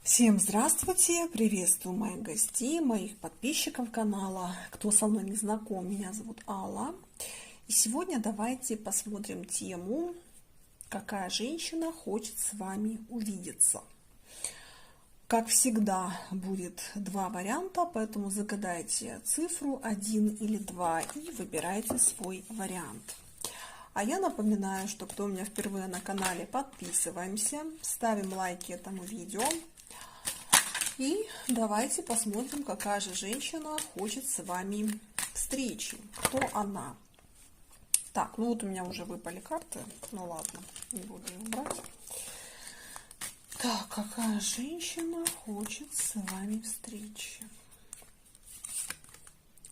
Всем здравствуйте! Приветствую моих гостей, моих подписчиков канала. Кто со мной не знаком, меня зовут Алла. И сегодня давайте посмотрим тему, какая женщина хочет с вами увидеться. Как всегда, будет два варианта, поэтому загадайте цифру 1 или 2 и выбирайте свой вариант. А я напоминаю, что кто у меня впервые на канале, подписываемся, ставим лайки этому видео. И давайте посмотрим, какая же женщина хочет с вами встречи. Кто она? Так, ну вот у меня уже выпали карты. Ну ладно, не буду их брать. Так, какая женщина хочет с вами встречи?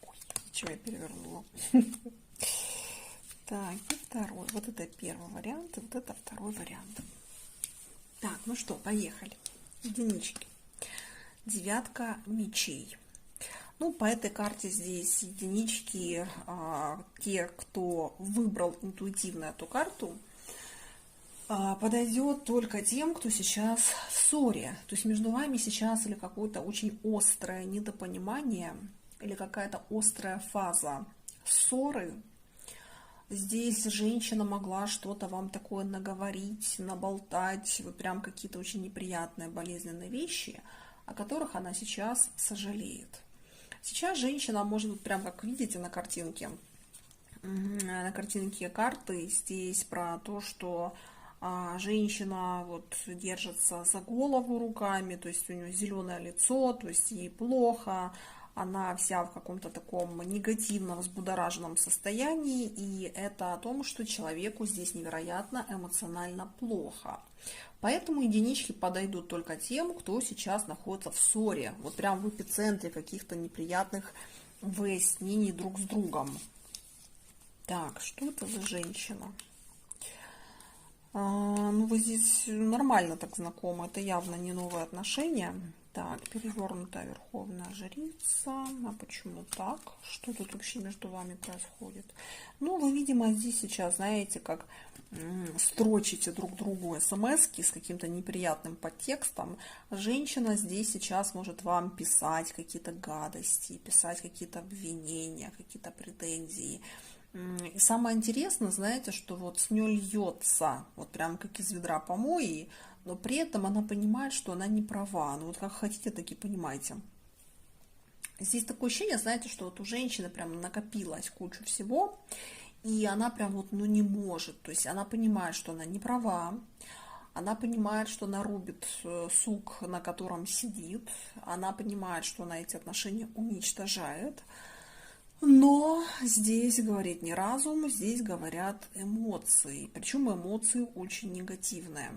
Ой, зачем я перевернула? Так, и второй. Вот это первый вариант, и вот это второй вариант. Так, ну что, поехали. Единички. Девятка мечей. Ну, по этой карте здесь единички, те, кто выбрал интуитивно эту карту, подойдет только тем, кто сейчас в ссоре. То есть между вами сейчас или какое-то очень острое недопонимание, или какая-то острая фаза ссоры. Здесь женщина могла что-то вам такое наговорить, наболтать, вот прям какие-то очень неприятные, болезненные вещи, о которых она сейчас сожалеет. Сейчас женщина может быть прям как видите на картинке карты здесь про то, что женщина вот держится за голову руками, то есть у нее зеленое лицо, то есть ей плохо, она вся в каком-то таком негативном, взбудораженном состоянии, и это о том, что человеку здесь невероятно эмоционально плохо. Поэтому единички подойдут только тем, кто сейчас находится в ссоре, вот прям в эпицентре каких-то неприятных выяснений друг с другом. Так, что это за женщина? Ну, вы здесь нормально так знакомы, это явно не новые отношения. Так, перевернутая верховная жрица. А почему так? Что тут вообще между вами происходит? Ну, вы, видимо, здесь сейчас, знаете, как строчите друг другу смс-ки с каким-то неприятным подтекстом. Женщина здесь сейчас может вам писать какие-то гадости, писать какие-то обвинения, какие-то претензии. И самое интересное, знаете, что вот с нее льется, вот прям как из ведра помои, но при этом она понимает, что она не права. Ну вот как хотите, так и понимаете. Здесь такое ощущение, знаете, что вот у женщины прям накопилось кучу всего, и она прям вот, ну, не может. То есть она понимает, что она не права, она понимает, что она рубит сук, на котором сидит, она понимает, что она эти отношения уничтожает. Но здесь говорит не разум, здесь говорят эмоции. Причем эмоции очень негативные.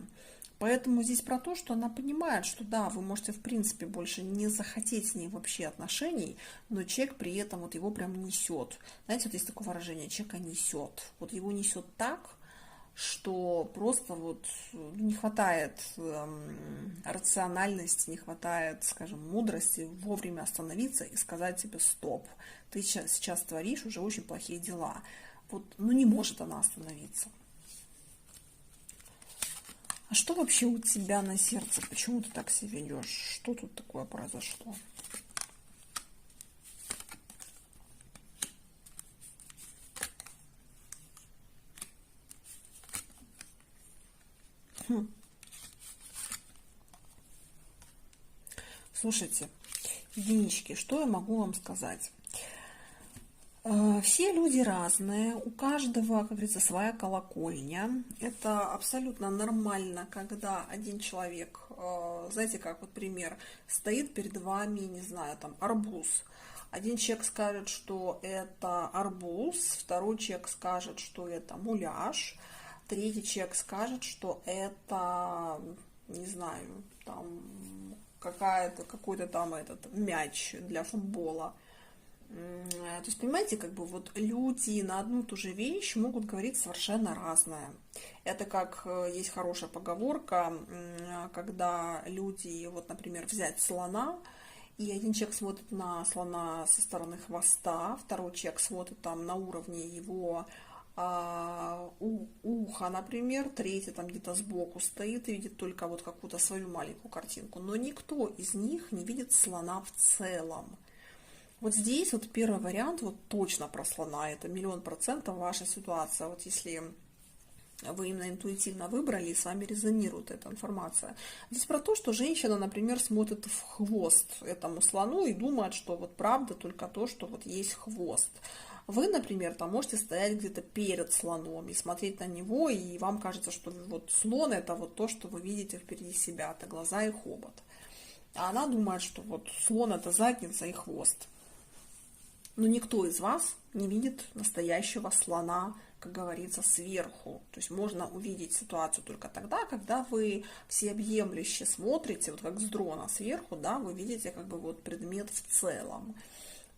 Поэтому здесь про то, что она понимает, что да, вы можете в принципе больше не захотеть с ней вообще отношений, но человек при этом вот его прям несет. Знаете, вот есть такое выражение, человека несет. Вот его несет так, что просто вот не хватает рациональности, не хватает, скажем, мудрости вовремя остановиться и сказать себе стоп. Ты сейчас творишь уже очень плохие дела. Вот, ну не может она остановиться. А что вообще у тебя на сердце? Почему ты так себя ведешь? Что тут такое произошло? Слушайте, единички, что я могу вам сказать? Все люди разные, у каждого, как говорится, своя колокольня. Это абсолютно нормально, когда один человек, знаете, как вот пример, стоит перед вами, не знаю, там арбуз. Один человек скажет, что это арбуз, второй человек скажет, что это муляж, третий человек скажет, что это, не знаю, там какой-то там этот мяч для футбола. То есть, понимаете, как бы вот люди на одну и ту же вещь могут говорить совершенно разное. Это как есть хорошая поговорка, когда люди, вот, например, взять слона, и один человек смотрит на слона со стороны хвоста, второй человек смотрит там на уровне его ухо, например, третий там где-то сбоку стоит и видит только вот какую-то свою маленькую картинку, но никто из них не видит слона в целом. Вот здесь вот первый вариант вот точно про слона, это 1000000% ваша ситуация, вот если вы именно интуитивно выбрали и с вами резонирует эта информация. Здесь про то, что женщина, например, смотрит в хвост этому слону и думает, что вот правда только то, что вот есть хвост. Вы, например, там можете стоять где-то перед слоном и смотреть на него, и вам кажется, что вот слон это вот то, что вы видите впереди себя, это глаза и хобот. А она думает, что вот слон это задница и хвост. Но никто из вас не видит настоящего слона, как говорится, сверху. То есть можно увидеть ситуацию только тогда, когда вы всеобъемлюще смотрите, вот как с дрона сверху, да, вы видите как бы вот предмет в целом.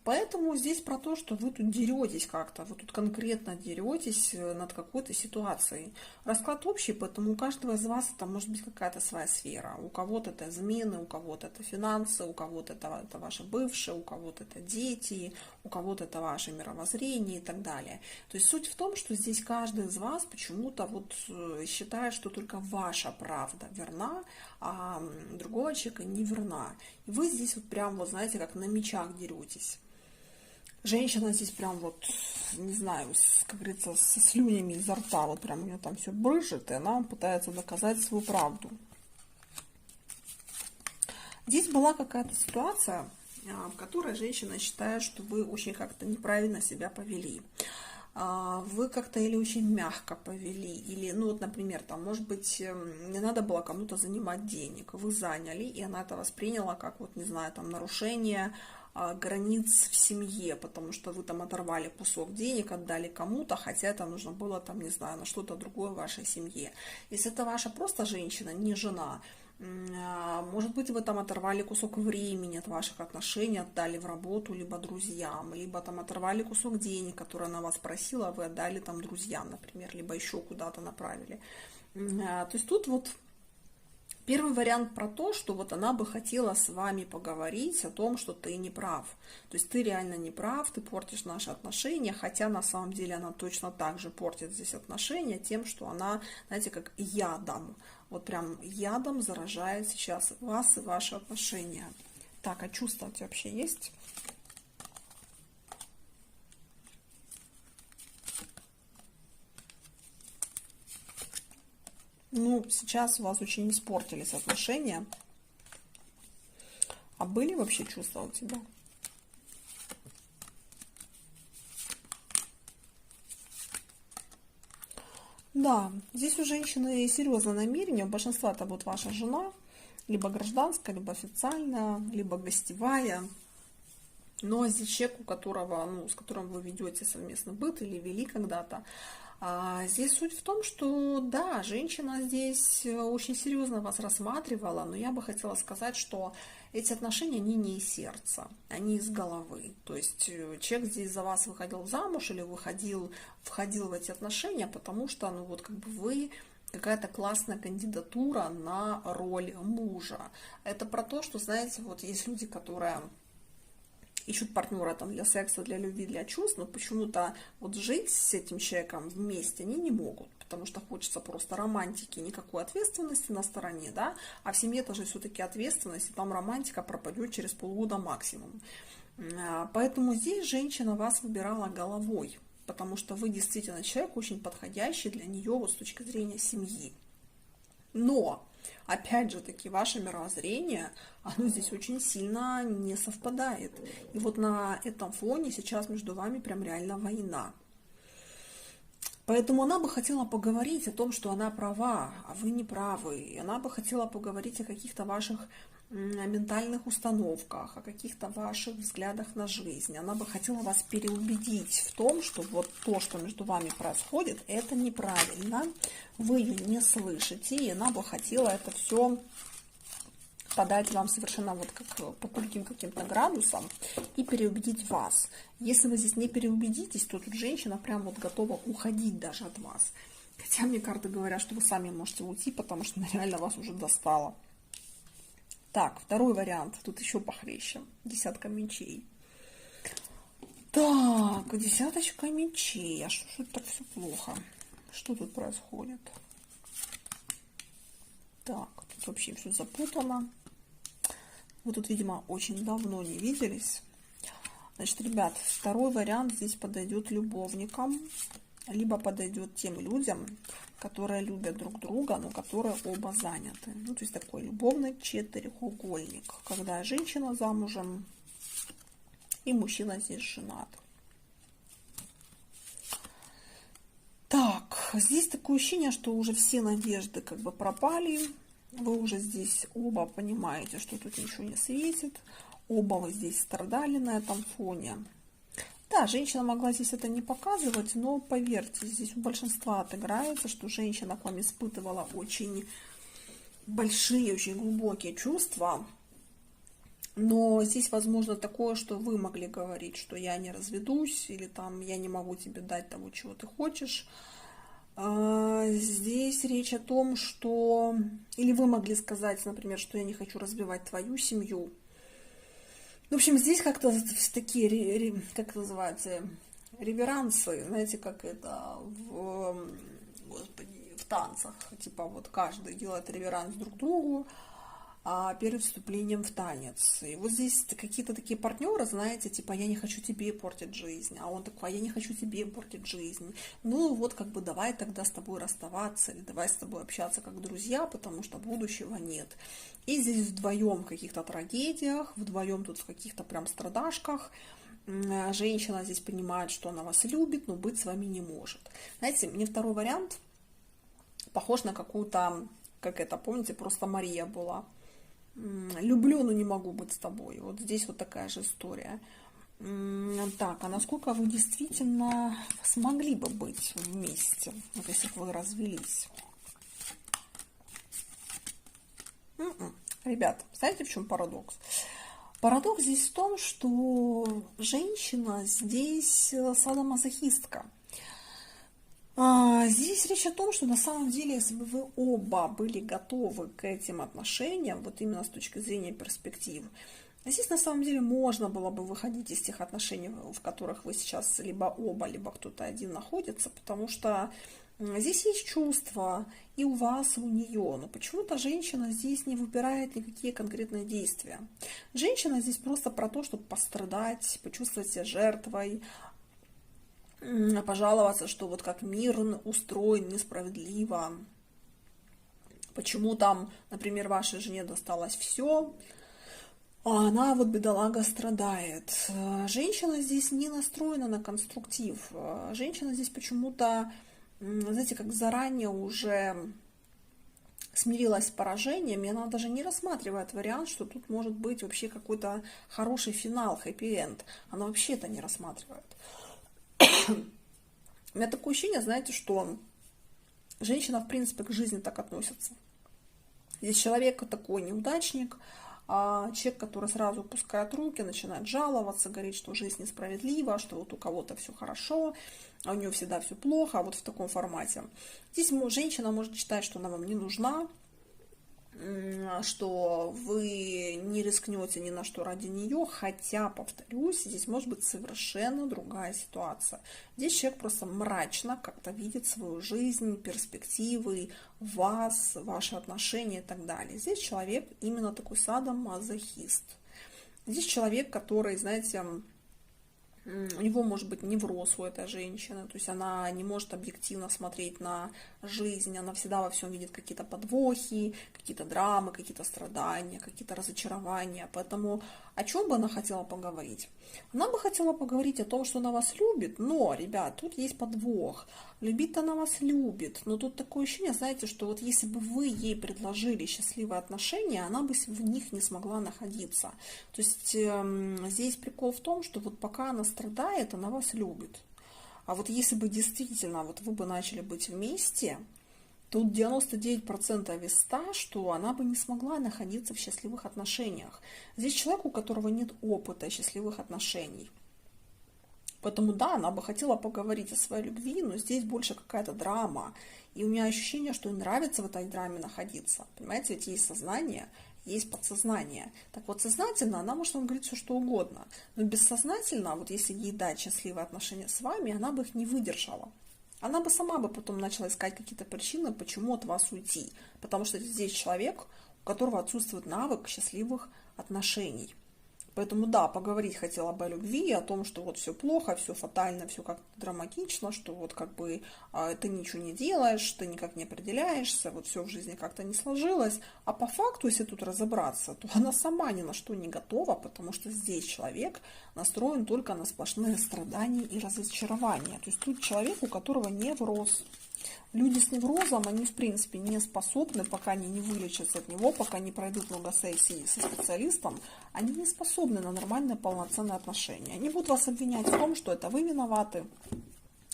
Поэтому здесь про то, что вы тут деретесь как-то, вы тут конкретно деретесь над какой-то ситуацией. Расклад общий, поэтому у каждого из вас это может быть какая-то своя сфера. У кого-то это измены, у кого-то это финансы, у кого-то это ваши бывшие, у кого-то это дети, у кого-то это ваше мировоззрение и так далее. То есть суть в том, что здесь каждый из вас почему-то вот считает, что только ваша правда верна, а другого человека не верна. И вы здесь вот прям, вот знаете, как на мечах деретесь. Женщина здесь прям вот, не знаю, как говорится, со слюнями изо рта, вот прям у нее там все брызжет, и она пытается доказать свою правду. Здесь была какая-то ситуация, в которой женщина считает, что вы очень как-то неправильно себя повели. Вы как-то или очень мягко повели, или, ну вот, например, там, может быть, не надо было кому-то занимать денег, вы заняли, и она это восприняла как, вот, не знаю, там, нарушение границ в семье, потому что вы там оторвали кусок денег, отдали кому-то, хотя это нужно было, там, не знаю, на что-то другое в вашей семье. Если это ваша просто женщина, не жена, может быть, вы там оторвали кусок времени от ваших отношений, отдали в работу, либо друзьям, либо там оторвали кусок денег, который она вас просила, а вы отдали там друзьям, например, либо еще куда-то направили. То есть тут вот первый вариант про то, что вот она бы хотела с вами поговорить о том, что ты не прав. То есть ты реально не прав, ты портишь наши отношения, хотя на самом деле она точно так же портит здесь отношения тем, что она, знаете, как ядом. Вот прям ядом заражает сейчас вас и ваши отношения. Так, а чувства у тебя вообще есть? Ну, сейчас у вас очень испортились отношения. А были вообще чувства у тебя? Да, здесь у женщины серьезное намерение. У большинства это будет ваша жена, либо гражданская, либо официальная, либо гостевая. Но здесь человек, у которого, ну, с которым вы ведете совместный быт или вели когда-то, здесь суть в том, что да, женщина здесь очень серьезно вас рассматривала, но я бы хотела сказать, что эти отношения, они не из сердца, они из головы. То есть человек здесь за вас выходил замуж или входил в эти отношения, потому что, ну вот как бы вы какая-то классная кандидатура на роль мужа. Это про то, что, знаете, вот есть люди, которые ищут партнера там для секса, для любви, для чувств, но почему-то вот жить с этим человеком вместе они не могут, потому что хочется просто романтики, никакой ответственности на стороне, да, а в семье тоже все-таки ответственность, и там романтика пропадет через полгода максимум. Поэтому здесь женщина вас выбирала головой, потому что вы действительно человек очень подходящий для нее вот с точки зрения семьи. Но, опять же таки, ваше мировоззрение, оно здесь очень сильно не совпадает. И вот на этом фоне сейчас между вами прям реально война. Поэтому она бы хотела поговорить о том, что она права, а вы не правы. И она бы хотела поговорить о каких-то ваших ментальных установках, о каких-то ваших взглядах на жизнь. Она бы хотела вас переубедить в том, что вот то, что между вами происходит, это неправильно. Вы ее не слышите, и она бы хотела это все подать вам совершенно вот как по другим каким-то градусам и переубедить вас. Если вы здесь не переубедитесь, то тут женщина прям вот готова уходить даже от вас. Хотя мне карты говорят, что вы сами можете уйти, потому что она реально вас уже достала. Так, второй вариант. Тут еще похлеще. Десятка мечей. Так, десяточка мечей. А что же это так все плохо? Что тут происходит? Так, тут вообще все запутано. Вы тут, видимо, очень давно не виделись. Значит, ребят, второй вариант здесь подойдет любовникам, либо подойдет тем людям, которые любят друг друга, но которые оба заняты. Ну, то есть такой любовный четырехугольник, когда женщина замужем и мужчина здесь женат. Так, здесь такое ощущение, что уже все надежды как бы пропали. Вы уже здесь оба понимаете, что тут ничего не светит. Оба вы здесь страдали на этом фоне. Да, женщина могла здесь это не показывать, но поверьте, здесь у большинства отыграется, что женщина к вам испытывала очень большие, очень глубокие чувства. Но здесь возможно такое, что вы могли говорить, что я не разведусь, или там я не могу тебе дать того, чего ты хочешь. Здесь речь о том, что... Или вы могли сказать, например, что я не хочу разбивать твою семью. В общем, здесь как-то такие, как это называется, реверансы, знаете, как это господи, в танцах. Типа вот каждый делает реверанс друг другу перед вступлением в танец. И вот здесь какие-то такие партнеры, знаете, типа я не хочу тебе портить жизнь, а он такой, я не хочу тебе портить жизнь. Ну вот как бы давай тогда с тобой расставаться, или давай с тобой общаться как друзья, потому что будущего нет. И здесь вдвоем в каких-то трагедиях, вдвоем тут в каких-то прям страдашках. Женщина здесь понимает, что она вас любит, но быть с вами не может. Знаете, мне второй вариант похож на какую-то, как это, помните, просто Мария была. Люблю, но не могу быть с тобой. Вот здесь вот такая же история. Так, а насколько вы действительно смогли бы быть вместе, вот если бы вы развелись? Ребят, знаете, в чем парадокс? Парадокс здесь в том, что женщина здесь садомазохистка. Здесь речь о том, что на самом деле, если бы вы оба были готовы к этим отношениям, вот именно с точки зрения перспектив, здесь на самом деле можно было бы выходить из тех отношений, в которых вы сейчас либо оба, либо кто-то один находится, потому что здесь есть чувства и у вас, и у нее, но почему-то женщина здесь не выбирает никакие конкретные действия. Женщина здесь просто про то, чтобы пострадать, почувствовать себя жертвой, пожаловаться, что вот как мир устроен несправедливо, почему там, например, вашей жене досталось все, а она вот бедолага страдает. Женщина здесь не настроена на конструктив. Женщина здесь почему-то, знаете, как заранее уже смирилась с поражением, и она даже не рассматривает вариант, что тут может быть вообще какой-то хороший финал, хэппи-энд. Она вообще это не рассматривает. У меня такое ощущение, знаете, что женщина, в принципе, к жизни так относится. Здесь человек такой неудачник, человек, который сразу опускает руки, начинает жаловаться, говорит, что жизнь несправедлива, что вот у кого-то все хорошо, а у нее всегда все плохо, вот в таком формате. Здесь женщина может считать, что она вам не нужна, что вы не рискнете ни на что ради нее, хотя, повторюсь, здесь может быть совершенно другая ситуация. Здесь человек просто мрачно как-то видит свою жизнь, перспективы, вас, ваши отношения и так далее. Здесь человек именно такой садомазохист. Здесь человек, который, знаете, у него может быть невроз у этой женщины, то есть она не может объективно смотреть на жизнь, она всегда во всем видит какие-то подвохи, какие-то драмы, какие-то страдания, какие-то разочарования. Поэтому о чем бы она хотела поговорить? Она бы хотела поговорить о том, что она вас любит, но, ребят, тут есть подвох. Любит она вас любит, но тут такое ощущение, знаете, что вот если бы вы ей предложили счастливые отношения, она бы в них не смогла находиться. То есть здесь прикол в том, что вот пока она страдает, она вас любит. А вот если бы действительно вот вы бы начали быть вместе, тут 99% из 100, что она бы не смогла находиться в счастливых отношениях. Здесь человек, у которого нет опыта счастливых отношений. Поэтому да, она бы хотела поговорить о своей любви, но здесь больше какая-то драма. И у меня ощущение, что ей нравится в этой драме находиться. Понимаете, ведь есть сознание, есть подсознание. Так вот, сознательно она может вам говорить все, что угодно. Но бессознательно, вот если ей дать счастливые отношения с вами, она бы их не выдержала. Она бы сама бы потом начала искать какие-то причины, почему от вас уйти. Потому что здесь человек, у которого отсутствует навык счастливых отношений. Поэтому да, поговорить хотела бы о любви, о том, что вот все плохо, все фатально, все как-то драматично, что вот как бы ты ничего не делаешь, ты никак не определяешься, вот все в жизни как-то не сложилось. А по факту, если тут разобраться, то она сама ни на что не готова, потому что здесь человек настроен только на сплошные страдания и разочарования. То есть тут человек, у которого невроз. Люди с неврозом, они в принципе не способны, пока они не вылечатся от него, пока не пройдут много сессий со специалистом, они не способны на нормальное полноценное отношение. Они будут вас обвинять в том, что это вы виноваты,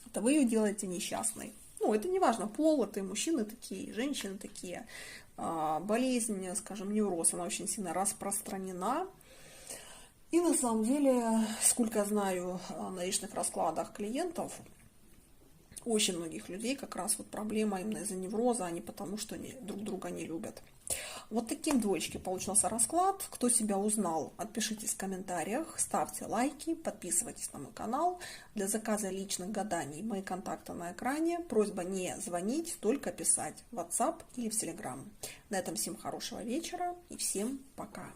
это вы ее делаете несчастной. Ну, это не важно, пол, это и мужчины такие, и женщины такие. Болезнь, скажем, невроз, она очень сильно распространена. И на самом деле, сколько я знаю на личных раскладах клиентов, очень многих людей как раз вот проблема именно из-за невроза, а не потому, что они друг друга не любят. Вот таким, двоечки, получился расклад. Кто себя узнал, отпишитесь в комментариях, ставьте лайки, подписывайтесь на мой канал. Для заказа личных гаданий мои контакты на экране. Просьба не звонить, только писать в WhatsApp или в Telegram. На этом всем хорошего вечера и всем пока.